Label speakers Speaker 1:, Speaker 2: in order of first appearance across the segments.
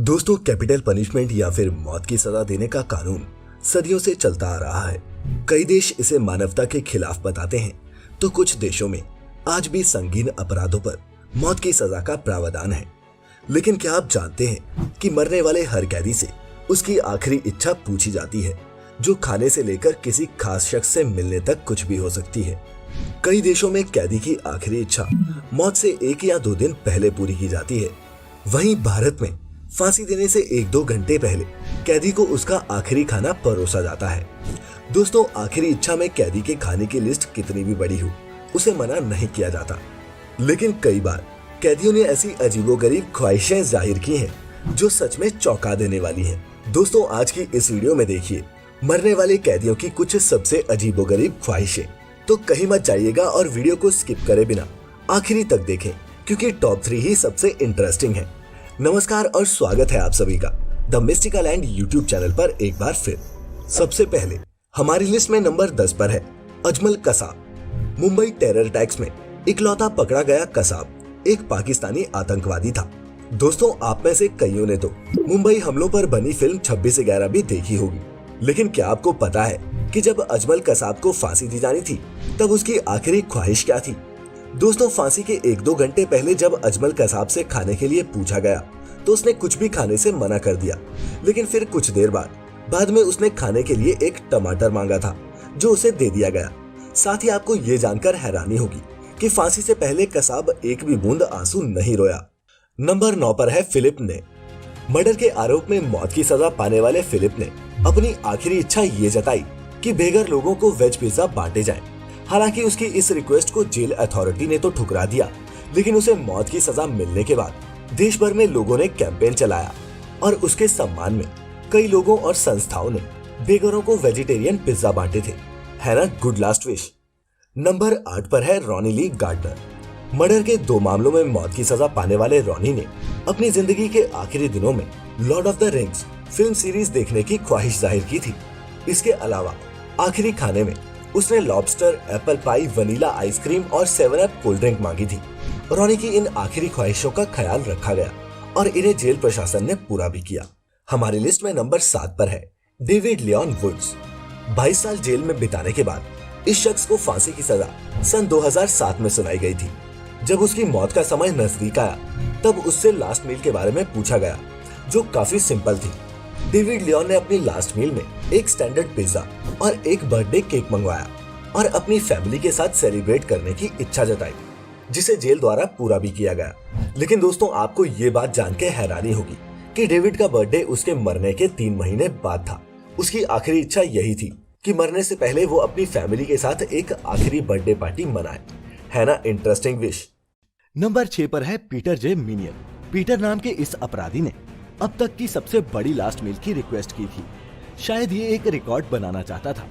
Speaker 1: दोस्तों, capital punishment या फिर मौत की सजा देने का कानून सदियों से चलता आ रहा है। कई देश इसे मानवता के खिलाफ बताते हैं, तो कुछ देशों में आज भी संगीन अपराधों पर मौत की सजा का प्रावधान है। लेकिन क्या आप जानते हैं कि मरने वाले हर कैदी से उसकी आखिरी इच्छा पूछी जाती है, जो खाने से लेकर किसी खास शख्स से मिलने तक कुछ भी हो सकती है। कई देशों में कैदी की आखिरी इच्छा मौत से 1 या 2 दिन पहले पूरी की जाती है। वहीं भारत में फांसी देने से 1-2 घंटे पहले कैदी को उसका आखिरी खाना परोसा जाता है। दोस्तों, आखिरी इच्छा में कैदी के खाने की लिस्ट कितनी भी बड़ी हो, उसे मना नहीं किया जाता। लेकिन कई बार कैदियों ने ऐसी अजीबोगरीब ख्वाहिशें जाहिर की हैं, जो सच में चौंका देने वाली हैं। दोस्तों, आज की इस वीडियो में देखिए मरने वाले कैदियों की कुछ सबसे अजीबोगरीब ख्वाहिशें। तो कहीं मत जाइएगा और वीडियो को स्किप करे बिना आखिरी तक देखें, क्योंकि टॉप 3 ही सबसे इंटरेस्टिंग है। नमस्कार और स्वागत है आप सभी का the mystical land YouTube channel पर एक बार फिर। सबसे पहले हमारी लिस्ट में नंबर 10 पर है अजमल कसाब। मुंबई टेरर अटैक्स में इकलौता पकड़ा गया कसाब एक पाकिस्तानी आतंकवादी था। दोस्तों, आप में से कईयों ने तो मुंबई हमलों पर बनी फिल्म 26/11 भी देखी होगी। लेकिन क्या आपको पता है कि जब अजमल कसाब को फांसी दी जानी थी, तब उसकी आखिरी ख्वाहिश क्या थी? दोस्तों, फांसी के 1-2 घंटे पहले जब अजमल कसाब से खाने के लिए पूछा गया, तो उसने कुछ भी खाने से मना कर दिया। लेकिन फिर कुछ देर बाद में उसने खाने के लिए एक टमाटर मांगा था, जो उसे दे दिया गया। साथ ही आपको ये जानकर हैरानी होगी कि फांसी से पहले कसाब एक भी बूंद आंसू नहीं रोया। नंबर 9 पर है फिलिप ने। मर्डर के आरोप में मौत की सजा पाने वाले फिलिप ने अपनी आखिरी इच्छा ये जताई कि बेघर लोगों को वेज पिज्जा बांटे जाएं। हालांकि उसकी इस रिक्वेस्ट को जेल अथॉरिटी ने तो ठुकरा दिया, लेकिन उसे मौत की सजा मिलने के बाद देश भर में लोगों ने कैंपेन चलाया और उसके सम्मान में कई लोगों और संस्थाओं ने बेघरों को वेजिटेरियन पिज्जा बांटे थे। है ना गुड लास्ट विश। नंबर 8 पर है रॉनी ली गार्डनर। मर्डर के 2 मामलों में मौत की सजा पाने वाले रॉनी ने अपनी जिंदगी के आखिरी दिनों में Lord of the rings film series देखने की ख्वाहिश जाहिर की थी। इसके अलावा आखिरी खाने में उसने lobster, apple pie, vanilla ice cream और 7 अप कोल्ड ड्रिंक मांगी थी। रॉनी की इन आखिरी ख्वाहिशों का ख्याल रखा गया और इन्हें जेल प्रशासन ने पूरा भी किया। हमारी लिस्ट में नंबर 7 पर है डेविड लियोन वुड्स। 22 साल जेल में बिताने के बाद इस शख्स को फांसी की सजा सन 2007 में सुनाई गई थी। जब उसकी मौत का समय नजदीक आया, तब उससे लास्ट मील के बारे में पूछा गया, जो काफी सिंपल थी। डेविड लियोन ने अपनी लास्ट मील में एक स्टैंडर्ड पिज्जा और एक बर्थडे केक मंगवाया और अपनी फैमिली के साथ सेलिब्रेट करने की इच्छा जताई, जिसे जेल द्वारा पूरा भी किया गया। लेकिन दोस्तों, आपको ये बात जान के हैरानी होगी कि डेविड का बर्थडे उसके मरने के 3 महीने बाद था। उसकी आखिरी इच्छा यही थी कि मरने से पहले वो अपनी फैमिली के साथ एक आखिरी बर्थडे पार्टी मनाए। है ना इंटरेस्टिंग विश।
Speaker 2: नंबर 6 पर है पीटर जे मिनियल। पीटर नाम के इस अपराधी ने अब तक की सबसे बड़ी लास्ट मील की रिक्वेस्ट की थी। शायद ये एक रिकॉर्ड बनाना चाहता था।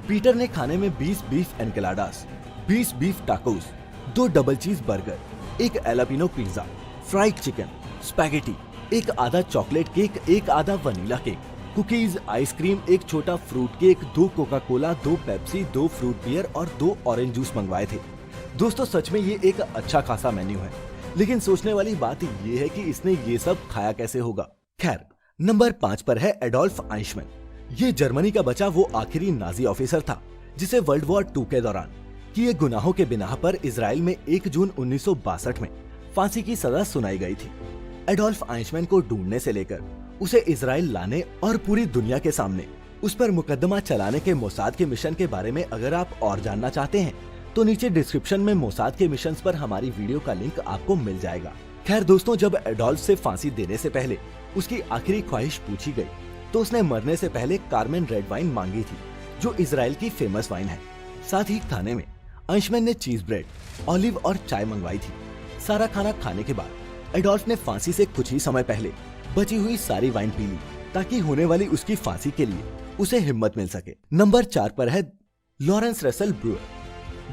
Speaker 2: पीटर ने खाने में 20 beef enchiladas, 20 beef tacos, 2 double cheese burger, 1 jalapeno pizza, fried chicken, spaghetti, 1 आधा चॉकलेट केक, 1 आधा वनीला केक, कुकीज, आइसक्रीम, 1 छोटा fruit cake, 2 Coca Cola, 2 Pepsi, 2 fruit beer और 2 ऑरेंज जूस मंगवाए थे। दोस्तों, सच में ये एक अच्छा खासा मेन्यू है, लेकिन सोचने वाली बात ये है कि इसने ये सब खाया कैसे होगा। खैर, नंबर 5 पर है एडोल्फ आइशमैन। ये जर्मनी का बचा वो आखिरी नाजी ऑफिसर था जिसे वर्ल्ड वॉर 2 के दौरान किए गुनाहों के बिना पर इजराइल में 1 जून 1962 में फांसी की सजा सुनाई गई थी। एडोल्फ आइशमैन को ढूंढने से लेकर उसे इजराइल लाने और पूरी दुनिया के सामने उस पर मुकदमा चलाने के मोसाद के मिशन के बारे में अगर आप और जानना चाहते हैं, तो नीचे डिस्क्रिप्शन में मोसाद के मिशंस पर हमारी वीडियो का लिंक आपको मिल जाएगा। खैर दोस्तों, जब एडोल्फ से फांसी देने से पहले उसकी आखिरी ख्वाहिश पूछी गई, तो उसने मरने से पहले कार्मेन रेड वाइन मांगी थी, जो इजराइल की फेमस वाइन है। साथ ही खाने में आइशमैन ने चीज ब्रेड, ऑलिव और चाय मंगवाई थी। सारा खाना खाने के बाद एडोल्फ ने फांसी से कुछ ही समय पहले बची हुई सारी वाइन पी ली, ताकि होने वाली उसकी फांसी के लिए उसे हिम्मत मिल सके। नंबर 4 पर है लॉरेंस रसेल ब्रूअर।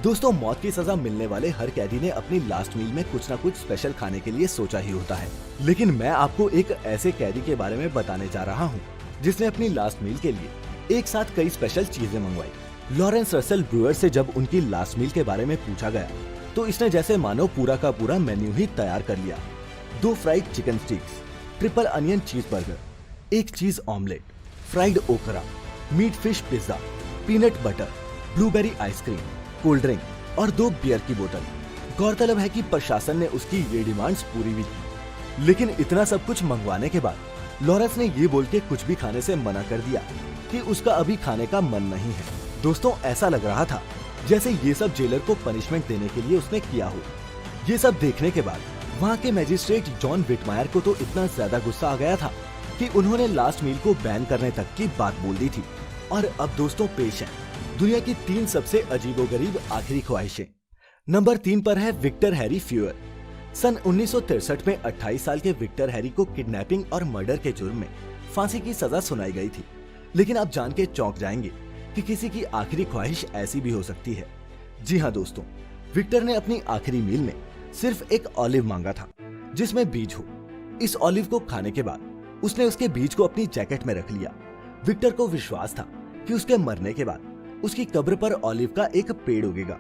Speaker 2: दोस्तों, मौत की सजा मिलने वाले हर कैदी ने अपनी लास्ट मील में कुछ न कुछ स्पेशल खाने के लिए सोचा ही होता है। लेकिन मैं आपको एक ऐसे कैदी के बारे में बताने जा रहा हूँ जिसने अपनी लास्ट मील के लिए एक साथ कई स्पेशल चीजें मंगवाई। लॉरेंस रसेल ब्रूअर से जब उनकी लास्ट मील के बारे में पूछा गया, तो इसने जैसे मानो पूरा का पूरा मेन्यू ही तैयार कर लिया। 2 fried chicken sticks, triple onion चीज बर्गर, एक चीज ऑमलेट, फ्राइड ओकरा, meat fish pizza, peanut butter, blueberry ice cream, cold drink और 2 बियर की बोतल। गौरतलब है कि प्रशासन ने उसकी ये डिमांड्स पूरी भी की, लेकिन इतना सब कुछ मंगवाने के बाद लॉरेंस ने ये बोल के कुछ भी खाने से मना कर दिया कि उसका अभी खाने का मन नहीं है। दोस्तों, ऐसा लग रहा था जैसे ये सब जेलर को पनिशमेंट देने के लिए उसने किया हो। ये सब देखने के बाद वहाँ के मैजिस्ट्रेट जॉन विटमायर को तो इतना ज्यादा गुस्सा आ गया था कि उन्होंने लास्ट मील को बैन करने तक की बात बोल दी थी। और अब दोस्तों पेश है दुनिया की 3 सबसे अजीबोगरीब आखिरी ख्वाहिशें। नंबर 3 पर है विक्टर हैरी फ्यूअर। सन 1963 में 28 साल के विक्टर हैरी को किडनैपिंग और मर्डर के जुर्म में फांसी की सजा सुनाई गई थी। लेकिन आप जान के चौंक जाएंगे कि किसी की आखिरी ख्वाहिश ऐसी भी हो सकती है। जी हाँ दोस्तों, विक्टर ने अपनी आखिरी मील में सिर्फ एक ऑलिव मांगा था जिसमें बीज हो। इस ऑलिव को खाने के बाद उसने उसके बीज को अपनी जैकेट में रख लिया। विक्टर को विश्वास था कि उसके मरने के बाद उसकी कब्र पर ऑलिव का एक पेड़ उगेगा।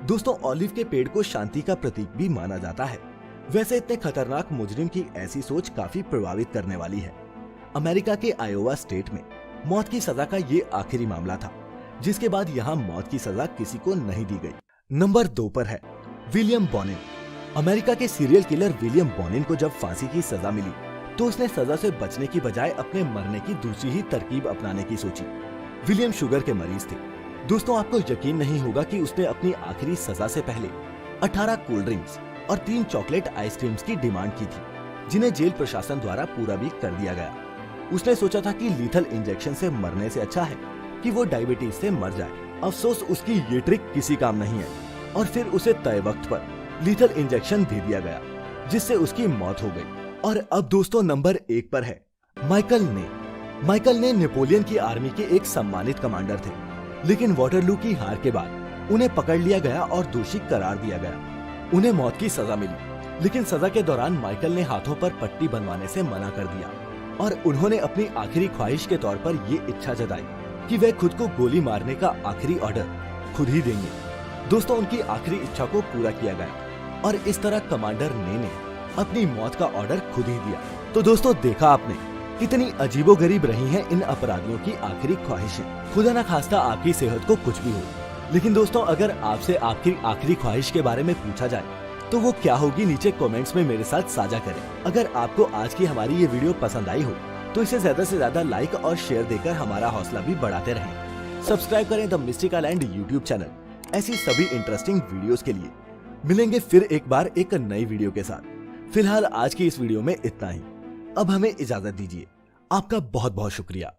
Speaker 2: दोस्तों, ऑलिव के पेड़ को शांति का प्रतीक भी माना जाता है। वैसे इतने खतरनाक मुजरिम की ऐसी सोच काफी प्रभावित करने वाली है। अमेरिका के आयोवा स्टेट में मौत की सजा का ये आखिरी मामला था, जिसके बाद यहाँ मौत की सजा किसी को नहीं दी गई। नंबर 2 पर है विलियम बोनिन। अमेरिका के सीरियल किलर विलियम बोनिन को जब फांसी की सजा मिली तो उसने सजा से बचने की बजाय अपने मरने की दूसरी ही तरकीब अपनाने की सोची। विलियम शुगर के मरीज थे। दोस्तों, आपको यकीन नहीं होगा कि उसने अपनी आखिरी सजा से पहले 18 कोल्ड ड्रिंक्स और 3 चॉकलेट आइसक्रीम्स की डिमांड की थी, जिन्हें जेल प्रशासन द्वारा पूरा भी कर दिया गया। उसने सोचा था कि लीथल इंजेक्शन से मरने से अच्छा है कि वो डायबिटीज से मर जाए। अफसोस उसकी ये ट्रिक किसी काम नहीं है और फिर उसे तय वक्त पर लीथल इंजेक्शन दे दिया गया, जिससे उसकी मौत हो गई। और अब दोस्तों नंबर 1 पर है माइकल ने। माइकल ने नेपोलियन की आर्मी के एक सम्मानित कमांडर थे, लेकिन वाटरलू की हार के बाद उन्हें पकड़ लिया गया और दोषी करार दिया गया। उन्हें मौत की सजा मिली, लेकिन सजा के दौरान माइकल ने हाथों पर पट्टी बनवाने से मना कर दिया और उन्होंने अपनी आखिरी ख्वाहिश के तौर पर ये इच्छा जताई कि वे खुद को गोली मारने का आखिरी ऑर्डर खुद ही देंगे। दोस्तों, उनकी आखिरी इच्छा को पूरा किया गया और इस तरह कमांडर ने अपनी मौत का ऑर्डर खुद ही दिया। तो दोस्तों, देखा आपने कितनी अजीबोगरीब रही हैं इन अपराधियों की आखिरी ख्वाहिशें। खुदा न खास्ता आपकी सेहत को कुछ भी हो, लेकिन दोस्तों अगर आपसे आपकी आखिरी ख्वाहिश के बारे में पूछा जाए तो वो क्या होगी, नीचे कमेंट्स में मेरे साथ साझा करें। अगर आपको आज की हमारी ये वीडियो पसंद आई हो तो इसे ज्यादा से ज्यादा लाइक और शेयर देकर हमारा हौसला भी बढ़ाते रहें। सब्सक्राइब करें the mystical and YouTube channel ऐसी सभी इंटरेस्टिंग वीडियोस के लिए। मिलेंगे फिर एक बार एक नई वीडियो के साथ। फिलहाल आज की इस वीडियो में इतना ही। अब हमें इजाजत दीजिए। आपका बहुत बहुत शुक्रिया।